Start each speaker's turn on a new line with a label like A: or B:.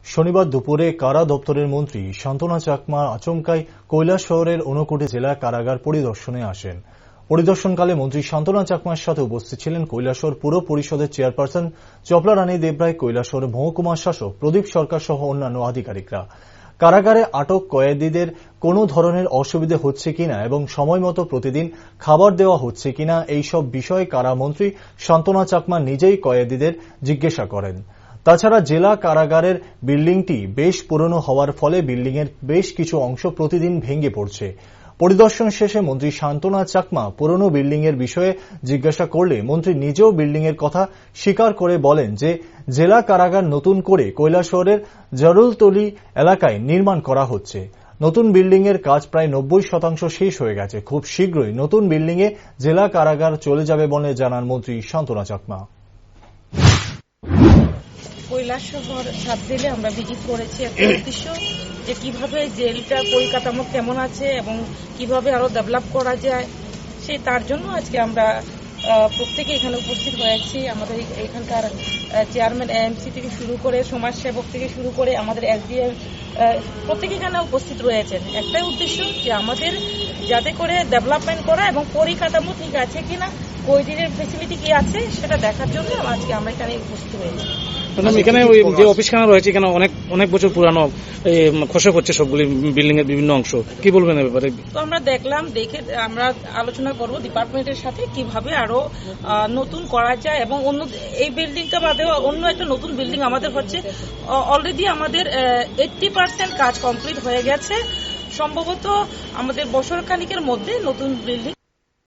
A: শনিবার দুপুরে কারা দপ্তরের মন্ত্রী শান্তনা চাকমা আচমকাই কৈলাসহরের ঊনকোটি জেলা কারাগার পরিদর্শনে আসেন। পরিদর্শনকালে মন্ত্রী শান্তনা চাকমার সাথে উপস্থিত ছিলেন কৈলাসহর পুর পরিষদের চেয়ারপারসন চপলা রানী দেবরায়, কৈলাসহর মহকুমা শাসক প্রদীপ সরকার সহ অন্যান্য আধিকারিকরা। কারাগারে আটক কয়েদিদের কোনো ধরনের অসুবিধে হচ্ছে কিনা এবং সময়মতো প্রতিদিন খাবার দেওয়া হচ্ছে কিনা এইসব বিষয়ে কারামন্ত্রী শান্তনা চাকমা নিজেই কয়েদিদের জিজ্ঞাসা করেন। তাছাড়া জেলা কারাগারের বিল্ডিংটি বেশ পুরনো হওয়ার ফলে বিল্ডিংয়ের বেশ কিছু অংশ প্রতিদিন ভেঙে পড়ছে। পরিদর্শন শেষে মন্ত্রী শান্তনা চাকমা পুরনো বিল্ডিংয়ের বিষয়ে জিজ্ঞাসা করলে মন্ত্রী নিজেও বিল্ডিংয়ের কথা স্বীকার করে বলেন যে জেলা কারাগার নতুন করে কৈলাসহরের জরুলতলি এলাকায় নির্মাণ করা হচ্ছে। নতুন বিল্ডিংয়ের কাজ প্রায় 90% শেষ হয়ে গেছে। খুব শীঘ্রই নতুন বিল্ডিংয়ে জেলা কারাগার চলে যাবে বলে জানান মন্ত্রী শান্তনা চাকমা।
B: কৈলাসহর সাব জেলে আমরা ভিজিট করেছি একটা উদ্দেশ্য যে কিভাবে জেলটার পরিকাঠামো কেমন আছে এবং কিভাবে আরো ডেভেলপ করা যায়, সেই তার জন্য আজকে আমরা প্রত্যেকে এখানে উপস্থিত হয়েছি। আমাদের এখানকার চেয়ারম্যান এএমসি থেকে শুরু করে সমাজসেবক থেকে শুরু করে আমাদের এসডিএম প্রত্যেকে এখানে উপস্থিত রয়েছেন। একটাই উদ্দেশ্য যে আমাদের যাতে করে ডেভেলপমেন্ট করা এবং পরিকাঠামো ঠিক আছে কিনা, কয়েদিদের ফেসিলিটি কি আছে সেটা দেখার জন্য আজকে আমরা এখানে উপস্থিত হয়েছি।
C: এখানে যে অফিসখানা রয়েছে এখানে অনেক বছর পুরানো, খসে পড়ছে সবগুলি বিল্ডিং এর বিভিন্ন অংশ, কি বলবেন এ ব্যাপারে?
B: তো আমরা দেখে আমরা আলোচনা করব ডিপার্টমেন্টের সাথে কিভাবে আরো নতুন করা যায় এবং অন্য এই বিল্ডিংটা বাদেও অন্য একটা নতুন বিল্ডিং আমাদের হচ্ছে। অলরেডি আমাদের 80% কাজ কমপ্লিট হয়ে গেছে। সম্ভবত আমাদের বছর খানিকের মধ্যে নতুন বিল্ডিং